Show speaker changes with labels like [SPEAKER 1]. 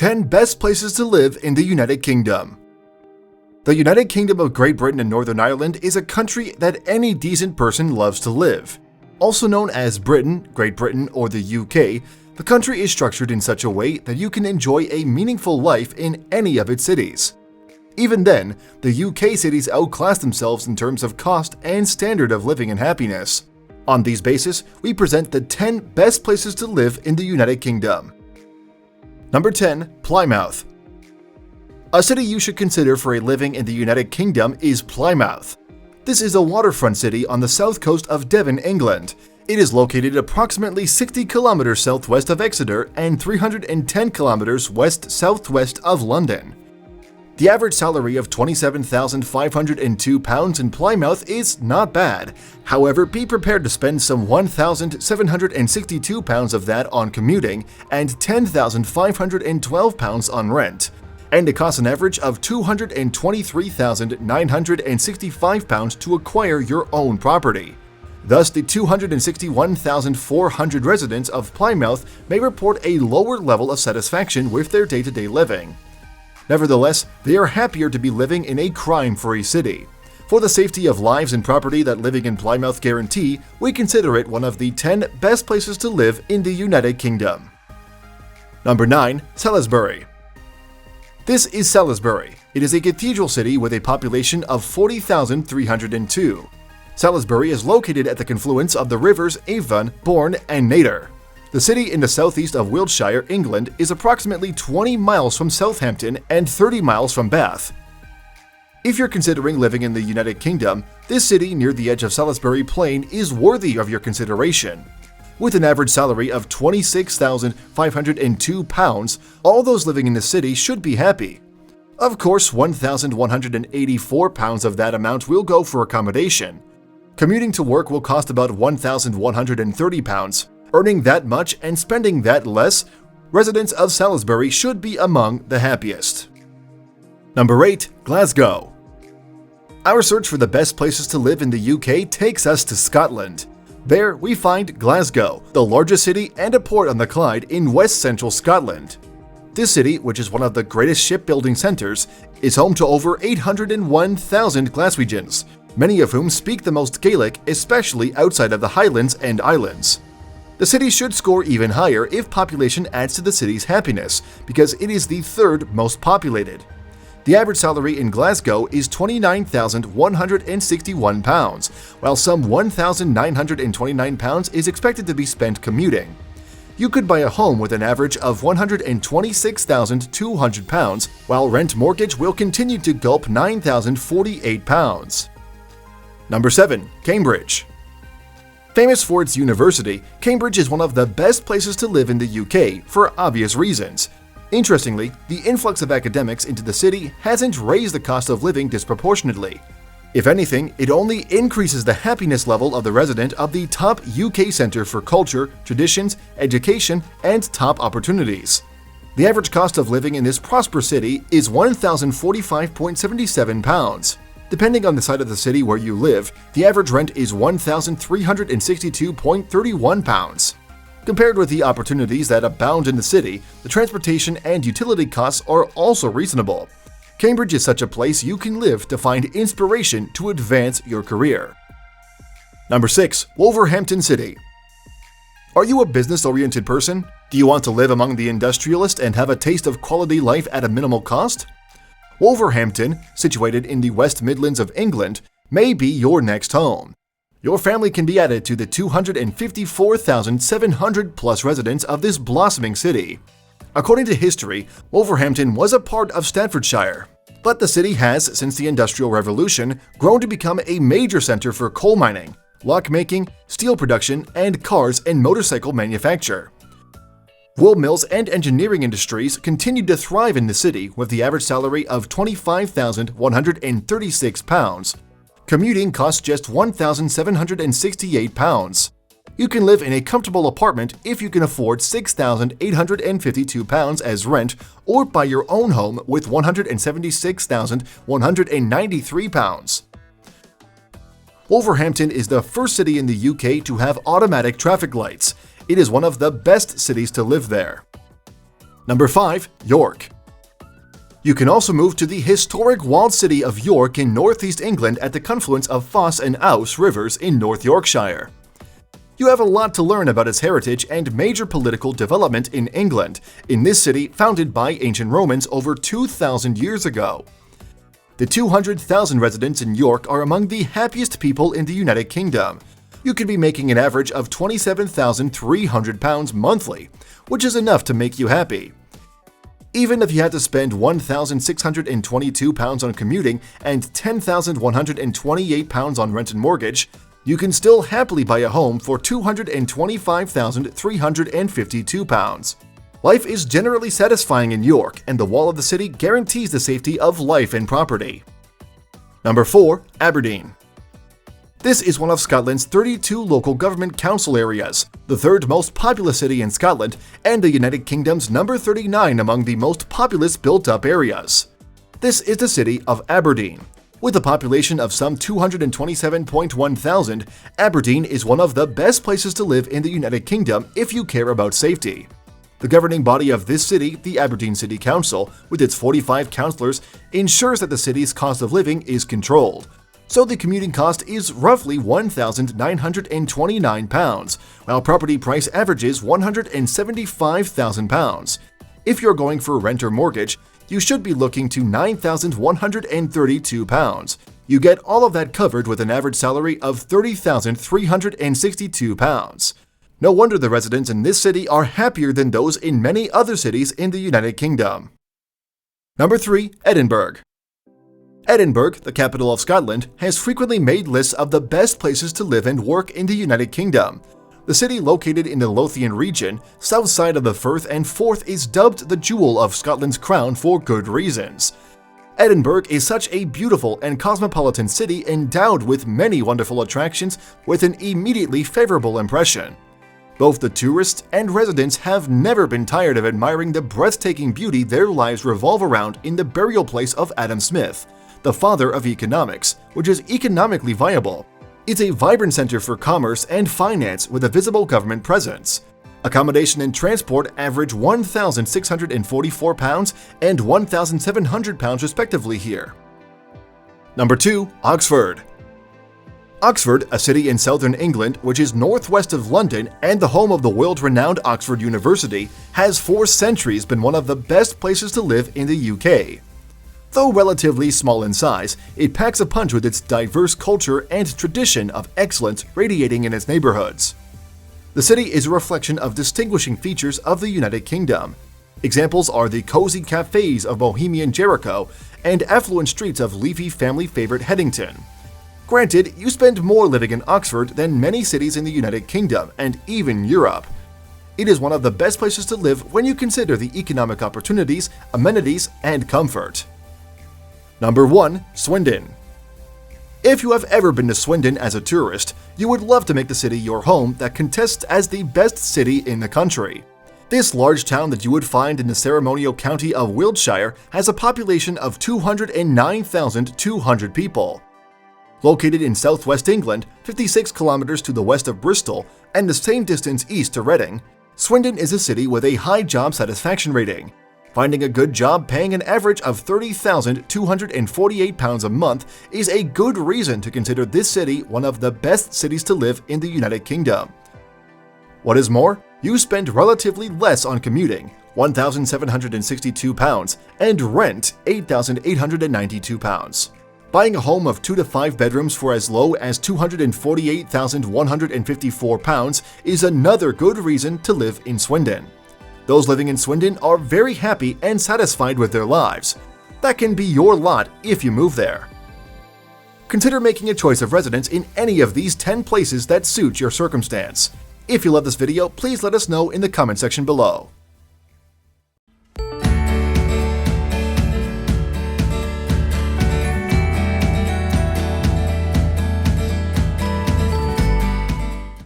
[SPEAKER 1] 10 best places to live in the United Kingdom. The United Kingdom of Great Britain and Northern Ireland is a country that any decent person loves to live. Also known as Britain, Great Britain, or the UK, the country is structured in such a way that you can enjoy a meaningful life in any of its cities. Even then, the UK cities outclass themselves in terms of cost and standard of living and happiness. On these basis, we present the 10 best places to live in the United Kingdom. Number 10. Plymouth. A city you should consider for a living in the United Kingdom is Plymouth. This is a waterfront city on the south coast of Devon, England. It is located approximately 60 kilometers southwest of Exeter and 310 kilometers west-southwest of London. The average salary of £27,502 in Plymouth is not bad. However, be prepared to spend some £1,762 of that on commuting and £10,512 on rent. And it costs an average of £223,965 to acquire your own property. Thus, the 261,400 residents of Plymouth may report a lower level of satisfaction with their day-to-day living. Nevertheless, they are happier to be living in a crime-free city. For the safety of lives and property that living in Plymouth guarantee, we consider it one of the 10 best places to live in the United Kingdom. Number 9. Salisbury. This is Salisbury. It is a cathedral city with a population of 40,302. Salisbury is located at the confluence of the rivers Avon, Bourne, and Nadder. The city in the southeast of Wiltshire, England, is approximately 20 miles from Southampton and 30 miles from Bath. If you're considering living in the United Kingdom, this city near the edge of Salisbury Plain is worthy of your consideration. With an average salary of £26,502, all those living in the city should be happy. Of course, £1,184 of that amount will go for accommodation. Commuting to work will cost about £1,130. Earning that much and spending that less, residents of Salisbury should be among the happiest. Number 8. Glasgow. Our search for the best places to live in the UK takes us to Scotland. There, we find Glasgow, the largest city and a port on the Clyde in west-central Scotland. This city, which is one of the greatest shipbuilding centres, is home to over 801,000 Glaswegians, many of whom speak the most Gaelic, especially outside of the Highlands and Islands. The city should score even higher if population adds to the city's happiness, because it is the third most populated. The average salary in Glasgow is £29,161, while some £1,929 is expected to be spent commuting. You could buy a home with an average of £126,200, while rent mortgage will continue to gulp £9,048. Number 7. Cambridge. Famous for its university, Cambridge is one of the best places to live in the UK for obvious reasons. Interestingly, the influx of academics into the city hasn't raised the cost of living disproportionately. If anything, it only increases the happiness level of the resident of the top UK centre for culture, traditions, education, and top opportunities. The average cost of living in this prosperous city is £1,045.77. Depending on the side of the city where you live, the average rent is £1,362.31. Compared with the opportunities that abound in the city, the transportation and utility costs are also reasonable. Cambridge is such a place you can live to find inspiration to advance your career. Number 6. Wolverhampton City. Are you a business-oriented person? Do you want to live among the industrialists and have a taste of quality life at a minimal cost? Wolverhampton, situated in the West Midlands of England, may be your next home. Your family can be added to the 254,700 plus residents of this blossoming city. According to history, Wolverhampton was a part of Staffordshire, but the city has, since the Industrial Revolution, grown to become a major centre for coal mining, lock-making, steel production, and cars and motorcycle manufacture. Wool mills and engineering industries continued to thrive in the city with the average salary of £25,136. Commuting costs just £1,768. You can live in a comfortable apartment if you can afford £6,852 as rent, or buy your own home with £176,193. Wolverhampton is the first city in the UK to have automatic traffic lights. It is one of the best cities to live there. Number 5. York. You can also move to the historic walled city of York in northeast England at the confluence of Foss and Ouse rivers in North Yorkshire. You have a lot to learn about its heritage and major political development in England, in this city founded by ancient Romans over 2,000 years ago. The 200,000 residents in York are among the happiest people in the United Kingdom. You could be making an average of £27,300 monthly, which is enough to make you happy. Even if you had to spend £1,622 on commuting and £10,128 on rent and mortgage, you can still happily buy a home for £225,352. Life is generally satisfying in York, and the wall of the city guarantees the safety of life and property. Number 4. Aberdeen. This is one of Scotland's 32 local government council areas, the third most populous city in Scotland, and the United Kingdom's number 39 among the most populous built-up areas. This is the city of Aberdeen. With a population of some 227.1 thousand, Aberdeen is one of the best places to live in the United Kingdom if you care about safety. The governing body of this city, the Aberdeen City Council, with its 45 councillors, ensures that the city's cost of living is controlled. So the commuting cost is roughly £1,929, while property price averages £175,000. If you're going for rent or mortgage, you should be looking to £9,132. You get all of that covered with an average salary of £30,362. No wonder the residents in this city are happier than those in many other cities in the United Kingdom. Number 3. Edinburgh. Edinburgh, the capital of Scotland, has frequently made lists of the best places to live and work in the United Kingdom. The city, located in the Lothian region, south side of the Firth and Forth, is dubbed the jewel of Scotland's crown for good reasons. Edinburgh is such a beautiful and cosmopolitan city endowed with many wonderful attractions with an immediately favorable impression. Both the tourists and residents have never been tired of admiring the breathtaking beauty their lives revolve around in the burial place of Adam Smith, the father of economics, which is economically viable. It's a vibrant center for commerce and finance with a visible government presence. Accommodation and transport average £1,644 and £1,700 respectively here. Number 2. Oxford. Oxford, a city in southern England which is northwest of London and the home of the world-renowned Oxford University, has for centuries been one of the best places to live in the UK. Though relatively small in size, it packs a punch with its diverse culture and tradition of excellence radiating in its neighborhoods. The city is a reflection of distinguishing features of the United Kingdom. Examples are the cozy cafes of Bohemian Jericho and affluent streets of leafy family favorite Headington. Granted, you spend more living in Oxford than many cities in the United Kingdom and even Europe. It is one of the best places to live when you consider the economic opportunities, amenities, and comfort. Number 1. Swindon. If you have ever been to Swindon as a tourist, you would love to make the city your home that contests as the best city in the country. This large town that you would find in the ceremonial county of Wiltshire has a population of 209,200 people. Located in southwest England, 56 kilometers to the west of Bristol, and the same distance east to Reading, Swindon is a city with a high job satisfaction rating. Finding a good job paying an average of £30,248 a month is a good reason to consider this city one of the best cities to live in the United Kingdom. What is more, you spend relatively less on commuting, £1,762, and rent, £8,892. Buying a home of 2 to 5 bedrooms for as low as £248,154 is another good reason to live in Swindon. Those living in Swindon are very happy and satisfied with their lives. That can be your lot if you move there. Consider making a choice of residence in any of these 10 places that suit your circumstance. If you love this video, please let us know in the comment section below.